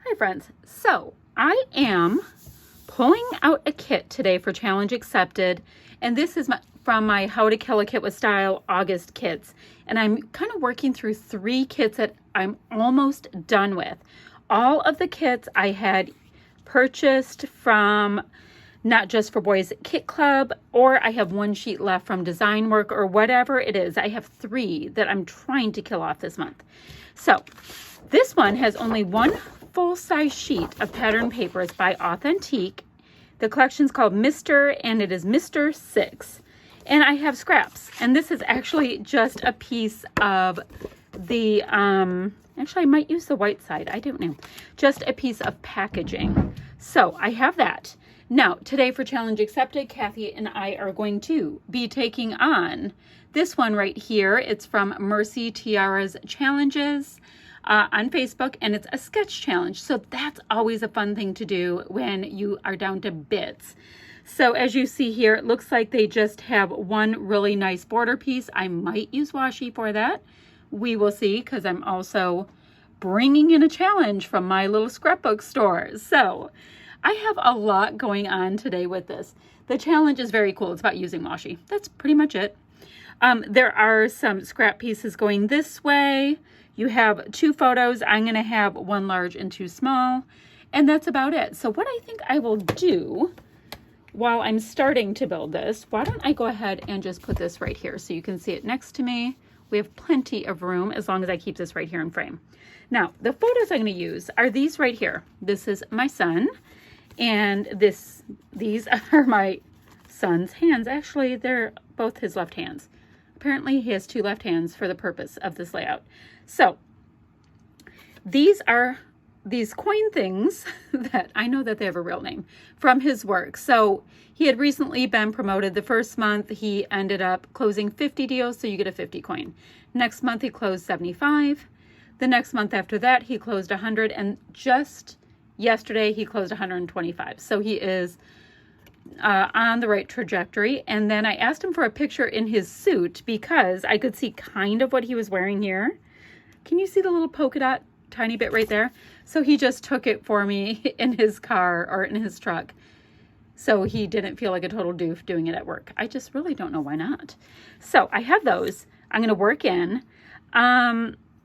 Hi friends, so I am pulling out a kit today for Challenge Accepted, and this is from my How to Kill a Kit with Style August kits, and I'm kind of working through 3 kits that I'm almost done with. All of the kits I had purchased from Not Just for Boys Kit Club, or I have 1 sheet left from Design Work, or whatever it is. I have 3 that I'm trying to kill off this month. So this one has only 1 full-size sheet of pattern papers by Authentique. The collection's called Mr. and it is Mr. 6. And I have scraps. And this is actually just a piece of the, actually I might use the white side, I don't know. Just a piece of packaging. So I have that. Now, today for Challenge Accepted, Kathy and I are going to be taking on this one right here. It's from Mercy Tiara's Challenges on Facebook, and it's a sketch challenge. So that's always a fun thing to do when you are down to bits. So as you see here, it looks like they just have 1 really nice border piece. I might use washi for that. We will see, because I'm also bringing in a challenge from my little scrapbook store. So I have a lot going on today with this. The challenge is very cool. It's about using washi. That's pretty much it. There are some scrap pieces going this way. You have 2 photos. I'm going to have 1 large and 2 small. And that's about it. So what I think I will do while I'm starting to build this, why don't I go ahead and just put this right here so you can see it next to me. We have plenty of room as long as I keep this right here in frame. Now, the photos I'm going to use are these right here. This is my son. And these are my son's hands. Actually, they're both his left hands. Apparently, he has 2 left hands for the purpose of this layout. So, these are these coin things that I know that they have a real name from his work. So, he had recently been promoted. The first month, he ended up closing 50 deals, so you get a 50 coin. Next month, he closed 75. The next month after that, he closed 100. And just yesterday, he closed 125. So, he is on the right trajectory. And then I asked him for a picture in his suit because I could see kind of what he was wearing here. Can you see the little polka dot tiny bit right there? So he just took it for me in his car or in his truck. So he didn't feel like a total doof doing it at work. I just really don't know why not. So I have those. I'm going to work in.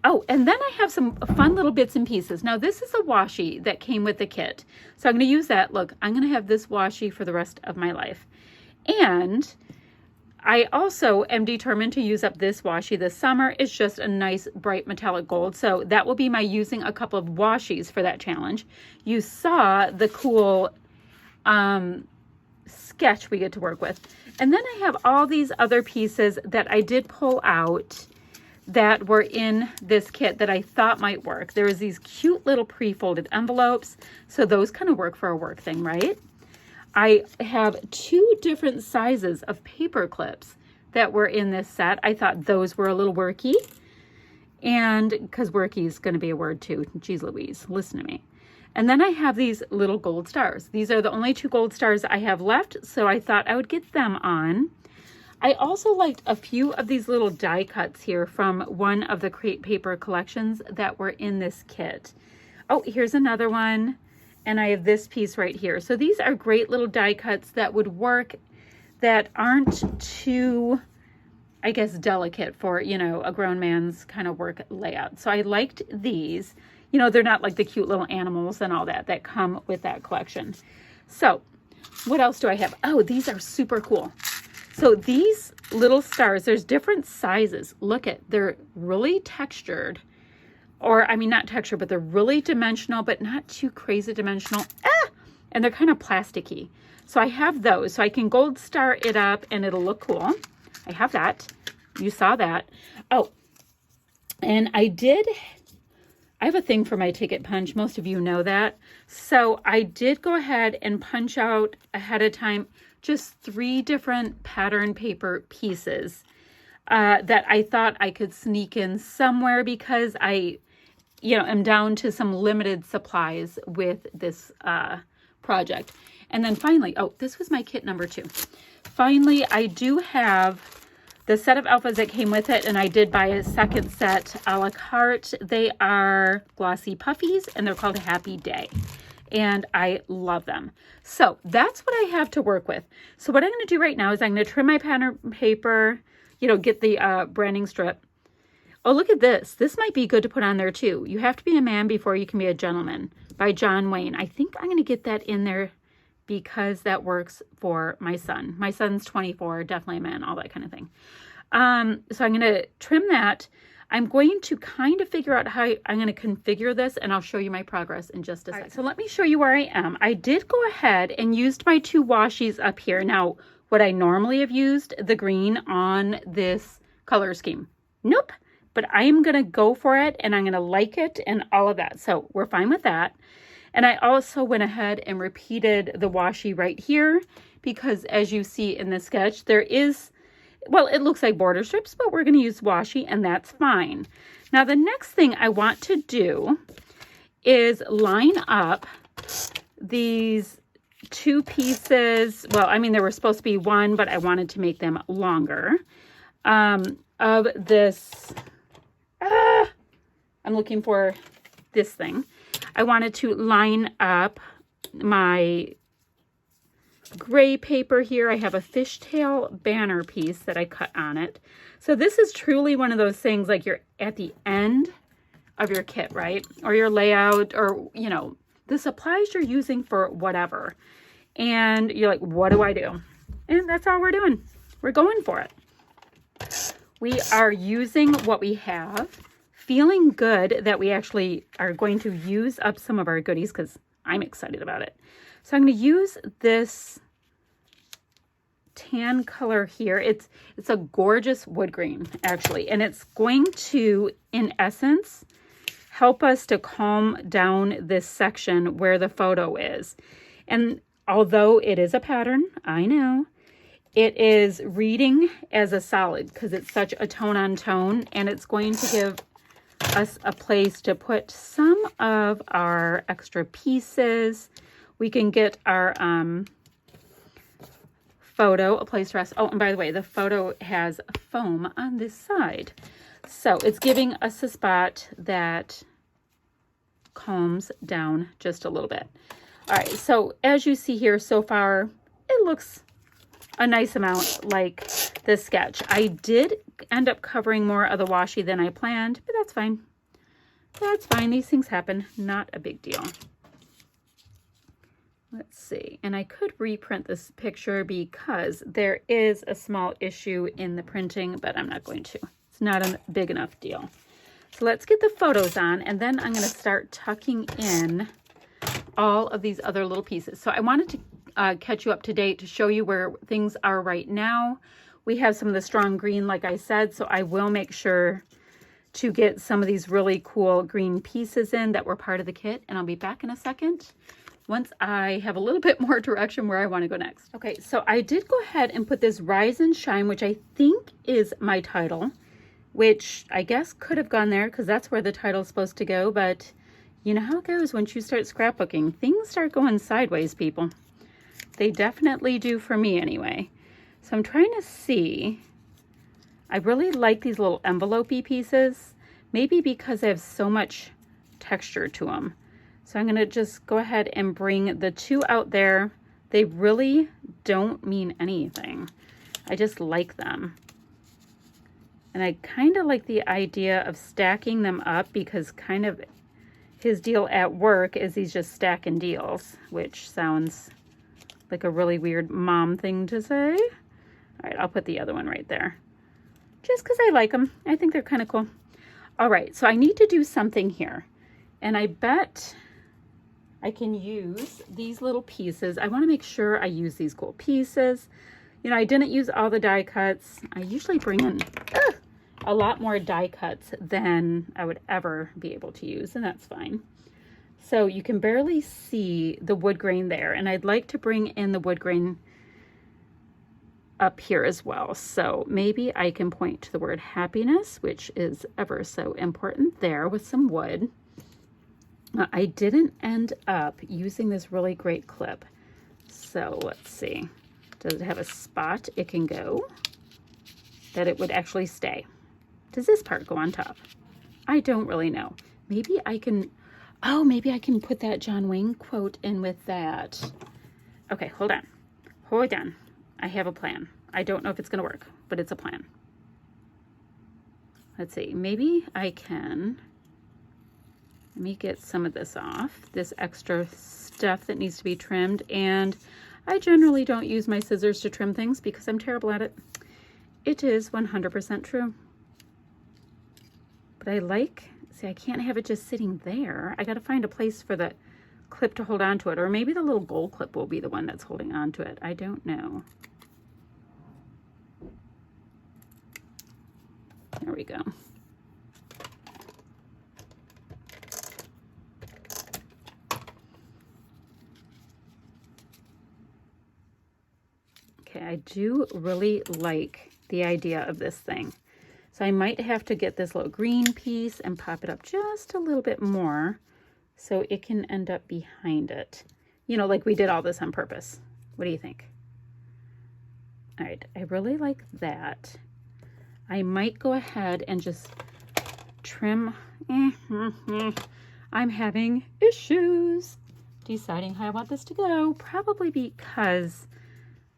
Oh, and then I have some fun little bits and pieces. Now, this is a washi that came with the kit. So I'm going to use that. Look, I'm going to have this washi for the rest of my life. And I also am determined to use up this washi this summer. It's just a nice bright metallic gold. So that will be my using a couple of washis for that challenge. You saw the cool sketch we get to work with. And then I have all these other pieces that I did pull out that were in this kit that I thought might work. There was these cute little pre-folded envelopes. So those kind of work for a work thing, right? I have 2 different sizes of paper clips that were in this set. I thought those were a little worky. And because worky is going to be a word too. Geez Louise, listen to me. And then I have these little gold stars. These are the only 2 gold stars I have left. So I thought I would get them on. I also liked a few of these little die cuts here from one of the Create Paper collections that were in this kit. Oh, here's another one. And I have this piece right here. So these are great little die cuts that would work that aren't too, I guess, delicate for, you know, a grown man's kind of work layout. So I liked these. You know, they're not like the cute little animals and all that come with that collection. So what else do I have? Oh, these are super cool. So these little stars, there's different sizes. Look at, they're really textured. Or, I mean, not textured, but they're really dimensional, but not too crazy dimensional. And they're kind of plasticky. So I have those. So I can gold star it up and it'll look cool. I have that. You saw that. Oh, and I have a thing for my ticket punch. Most of you know that. So I did go ahead and punch out ahead of time just 3 different pattern paper pieces that I thought I could sneak in somewhere because I, you know, am down to some limited supplies with this project. And then finally, oh, this was my kit number 2. Finally, I do have the set of alphas that came with it, and I did buy a second set a la carte. They are glossy puffies, and they're called Happy Day, and I love them. So that's what I have to work with. So what I'm going to do right now is I'm going to trim my pattern paper, you know, get the branding strip. Oh, look at this. This might be good to put on there too. You have to be a man before you can be a gentleman, by John Wayne. I think I'm going to get that in there because that works for my son. My son's 24, definitely a man, all that kind of thing. So I'm going to trim that. I'm going to kind of figure out how I'm going to configure this, and I'll show you my progress in just a second. So let me show you where I am. I did go ahead and used my 2 washies up here. Now, would I normally have used the green on this color scheme? Nope. But I'm going to go for it, and I'm going to like it and all of that. So we're fine with that. And I also went ahead and repeated the washi right here because as you see in the sketch, there is, well, it looks like border strips, but we're going to use washi and that's fine. Now, the next thing I want to do is line up these 2 pieces. Well, I mean, there were supposed to be 1, but I wanted to make them longer of this. I'm looking for this thing. I wanted to line up my gray paper here. I have a fishtail banner piece that I cut on it. So this is truly one of those things like you're at the end of your kit, right? Or your layout, or, you know, the supplies you're using for whatever. And you're like, what do I do? And that's all we're doing. We're going for it. We are using what we have, feeling good that we actually are going to use up some of our goodies because I'm excited about it. So I'm going to use this tan color here. It's a gorgeous wood green, actually, and it's going to, in essence, help us to calm down this section where the photo is. And although it is a pattern, I know, it is reading as a solid because it's such a tone on tone, and it's going to give us a place to put some of our extra pieces. We can get our photo a place to rest. Oh, and by the way, the photo has foam on this side. So it's giving us a spot that calms down just a little bit. All right, so as you see here so far, it looks a nice amount like this sketch. I did end up covering more of the washi than I planned, but that's fine. That's fine. These things happen. Not a big deal. Let's see. And I could reprint this picture because there is a small issue in the printing, but I'm not going to. It's not a big enough deal. So let's get the photos on, and then I'm going to start tucking in all of these other little pieces. So I wanted to catch you up to date to show you where things are right now. We have some of the strong green, like I said, so I will make sure to get some of these really cool green pieces in that were part of the kit, and I'll be back in a second once I have a little bit more direction where I want to go next. Okay, so I did go ahead and put this Rise and Shine, which I think is my title, which I guess could have gone there because that's where the title is supposed to go, but you know how it goes once you start scrapbooking. Things start going sideways, people. They definitely do for me anyway. So I'm trying to see. I really like these little envelope-y pieces, maybe because they have so much texture to them. So I'm going to just go ahead and bring the 2 out there. They really don't mean anything. I just like them. And I kind of like the idea of stacking them up because kind of his deal at work is he's just stacking deals, which sounds like a really weird mom thing to say. All right, I'll put the other one right there. Just because I like them. I think they're kind of cool. All right, so I need to do something here. And I bet I can use these little pieces. I want to make sure I use these cool pieces. You know, I didn't use all the die cuts. I usually bring in a lot more die cuts than I would ever be able to use, and that's fine. So you can barely see the wood grain there, and I'd like to bring in the wood grain up here as well. So maybe I can point to the word happiness, which is ever so important there with some wood. I didn't end up using this really great clip. So let's see. Does it have a spot it can go? that it would actually stay. Does this part go on top? I don't really know. Maybe I can, oh, maybe I can put that John Wayne quote in with that. Okay, hold on. Hold on. I have a plan. I don't know if it's going to work, but it's a plan. Let's see. Maybe I can, let me get some of this off, this extra stuff that needs to be trimmed. And I generally don't use my scissors to trim things because I'm terrible at it. It is 100% true. But I like, see, I can't have it just sitting there. I got to find a place for the clip to hold on to it. Or maybe the little gold clip will be the one that's holding on to it. I don't know. There we go. Okay, I do really like the idea of this thing. So I might have to get this little green piece and pop it up just a little bit more so it can end up behind it. You know, like we did all this on purpose. What do you think? All right, I really like that. I might go ahead and just trim. I'm having issues deciding how I want this to go. Probably because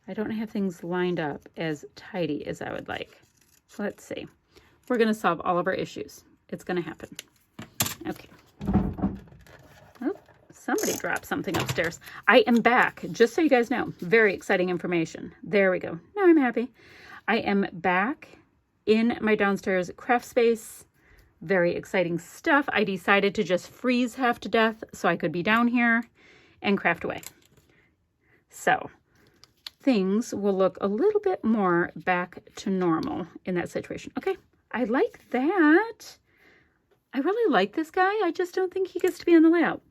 I don't have things lined up as tidy as I would like. So let's see. We're going to solve all of our issues. It's going to happen. Okay. Oh, somebody dropped something upstairs. I am back, just so you guys know. Very exciting information. There we go. Now I'm happy. I am back in my downstairs craft space. Very exciting stuff. I decided to just freeze half to death so I could be down here and craft away. So things will look a little bit more back to normal in that situation. Okay, I like that. I really like this guy. I just don't think he gets to be on the layout.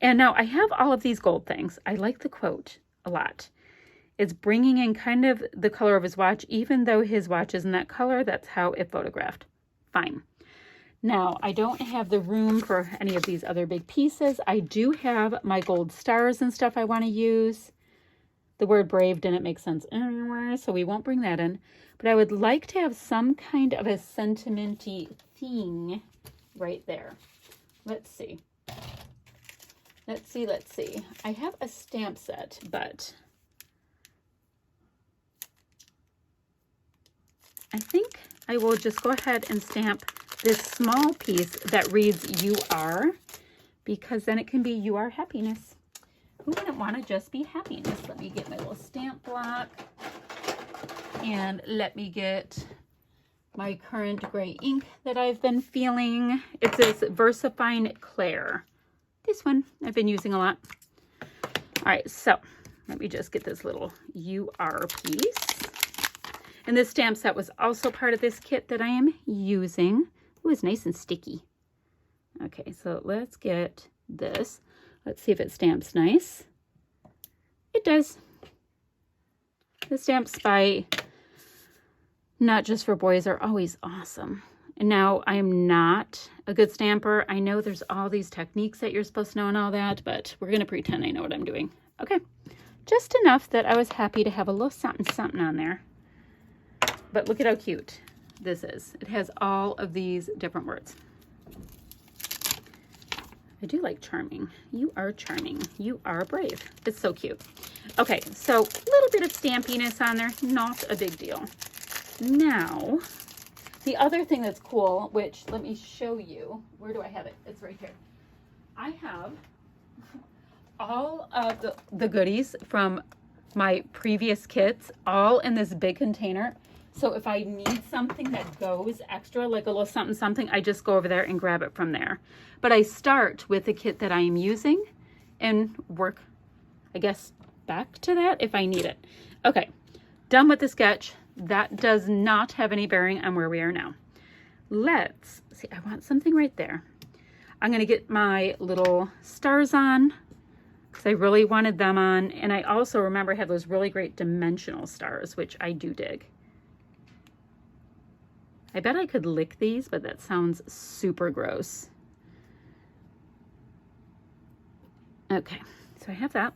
And now I have all of these gold things. I like the quote a lot. It's bringing in kind of the color of his watch, even though his watch isn't that color. That's how it photographed. Fine. Now, I don't have the room for any of these other big pieces. I do have my gold stars and stuff I want to use. The word brave didn't make sense anywhere, so we won't bring that in. But I would like to have some kind of a sentimenty thing right there. Let's see. Let's see, let's see. I have a stamp set, but I think I will just go ahead and stamp this small piece that reads "You Are," because then it can be "You Are Happiness." Who wouldn't want to just be happiness? Let me get my little stamp block, and let me get my current gray ink that I've been feeling. It's this VersaFine Claire. This one I've been using a lot. All right, so let me just get this little "You Are" piece. And this stamp set was also part of this kit that I am using. Ooh, it's nice and sticky. Okay, so let's get this. Let's see if it stamps nice. It does. The stamps by Not Just for Boys are always awesome. And now I am not a good stamper. I know there's all these techniques that you're supposed to know and all that, but we're going to pretend I know what I'm doing. Okay, just enough that I was happy to have a little something something on there. But look at how cute this is. It has all of these different words. I do like charming. You are charming. You are brave. It's so cute. Okay, so a little bit of stampiness on there. Not a big deal. Now, the other thing that's cool, which let me show you. Where do I have it? It's right here. I have all of the goodies from my previous kits all in this big container. So if I need something that goes extra, like a little something something, I just go over there and grab it from there. But I start with the kit that I am using and work, I guess, back to that if I need it. Okay, done with the sketch. That does not have any bearing on where we are now. Let's see, I want something right there. I'm going to get my little stars on because I really wanted them on. And I also remember I have those really great dimensional stars, which I do dig. I bet I could lick these, but that sounds super gross. Okay, so I have that.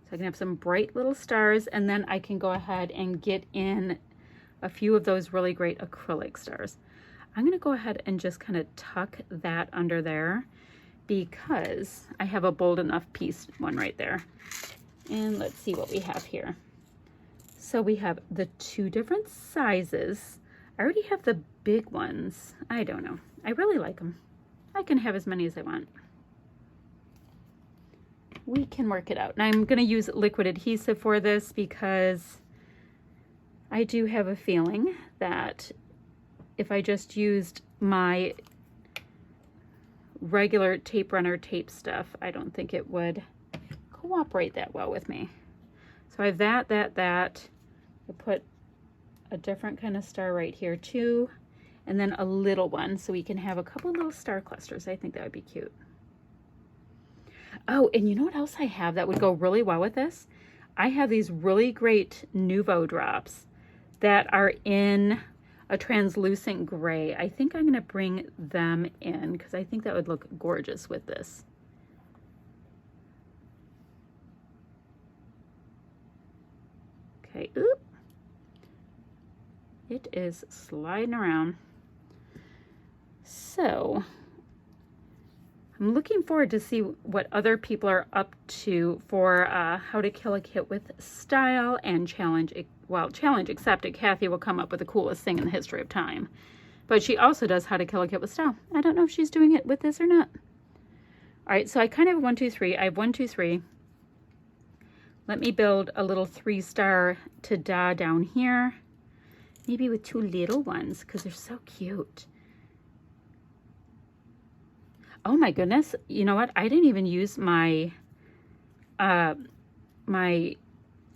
So I can have some bright little stars, and then I can go ahead and get in a few of those really great acrylic stars. I'm going to go ahead and just kind of tuck that under there because I have a bold enough piece one right there. And let's see what we have here. So we have the two different sizes. I already have the big ones. I don't know. I really like them. I can have as many as I want. We can work it out. And I'm going to use liquid adhesive for this because I do have a feeling that if I just used my regular tape runner tape stuff, I don't think it would cooperate that well with me. So I have that. I put a different kind of star right here too, and then a little one so we can have a couple little star clusters. I think that would be cute. Oh, and you know what else I have that would go really well with this? I have these really great Nuvo drops that are in a translucent gray. I think I'm going to bring them in because I think that would look gorgeous with this. Okay, oop. It is sliding around. So I'm looking forward to see what other people are up to for How to Kill a Kit with Style and Challenge. Well, Challenge Accepted. Kathy will come up with the coolest thing in the history of time. But she also does How to Kill a Kit with Style. I don't know if she's doing it with this or not. All right, so I kind of have 1, 2, 3. I have 1, 2, 3. Let me build a little 3-star ta-da down here. Maybe with 2 little ones because they're so cute. Oh my goodness, you know what? I didn't even use my my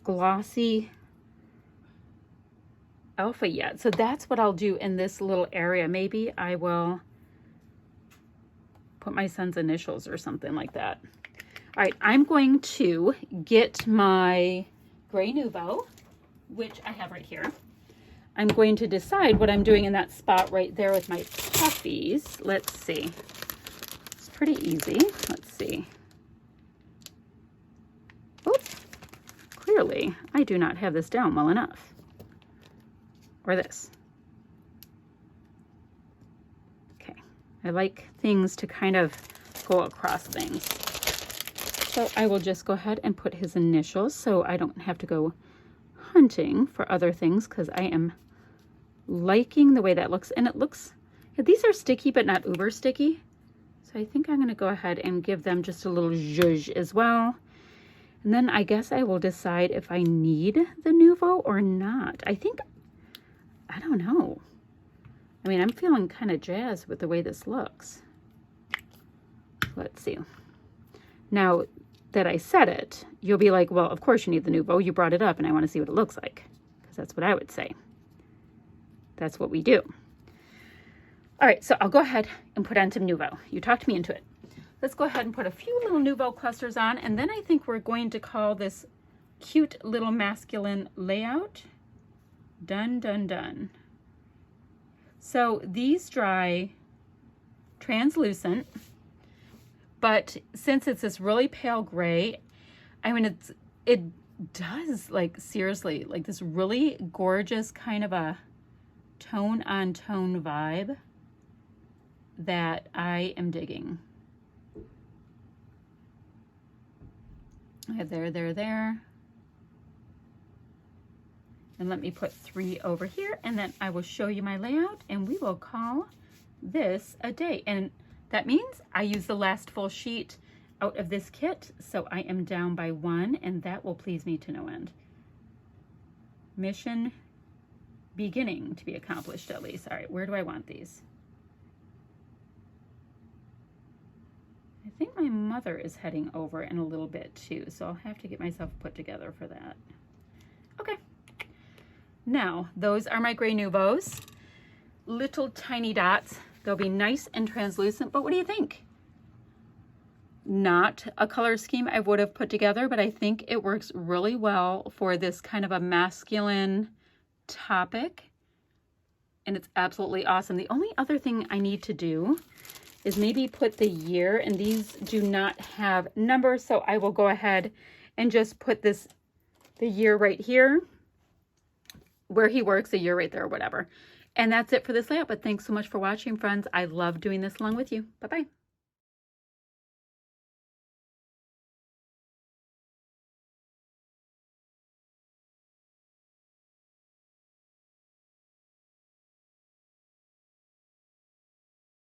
glossy alpha yet. So that's what I'll do in this little area. Maybe I will put my son's initials or something like that. All right, I'm going to get my Gray Nuvo, which I have right here. I'm going to decide what I'm doing in that spot right there with my puffies. Let's see. Pretty easy. Let's see. Oops. Clearly, I do not have this down well enough. Or this. Okay. I like things to kind of go across things. So I will just go ahead and put his initials so I don't have to go hunting for other things because I am liking the way that looks. And it looks, these are sticky but not uber sticky. So I think I'm going to go ahead and give them just a little zhuzh as well. And then I guess I will decide if I need the Nuvo or not. I don't know. I mean, I'm feeling kind of jazzed with the way this looks. Let's see. Now that I said it, you'll be like, well, of course you need the Nuvo. You brought it up and I want to see what it looks like. Because that's what I would say. That's what we do. All right, so I'll go ahead and put on some Nuvo. You talked me into it. Let's go ahead and put a few little Nuvo clusters on, and then I think we're going to call this cute little masculine layout done, done, done. So these dry translucent, but since it's this really pale gray, I mean, it does, like, seriously, like this really gorgeous kind of a tone on tone vibe that I am digging. I have there. And let me put 3 over here, and then I will show you my layout, and we will call this a day. And that means I use the last full sheet out of this kit, so I am down by 1, and that will please me to no end. Mission beginning to be accomplished, at least. All right, where do I want these? I think my mother is heading over in a little bit too, so I'll have to get myself put together for that. Okay. Now, those are my Gray Nuvos. Little tiny dots. They'll be nice and translucent, but what do you think? Not a color scheme I would have put together, but I think it works really well for this kind of a masculine topic, and it's absolutely awesome. The only other thing I need to do is maybe put the year, and these do not have numbers, so I will go ahead and just put the year right here. where he works, a year right there or whatever. And that's it for this layout. But thanks so much for watching, friends. I love doing this along with you. Bye-bye.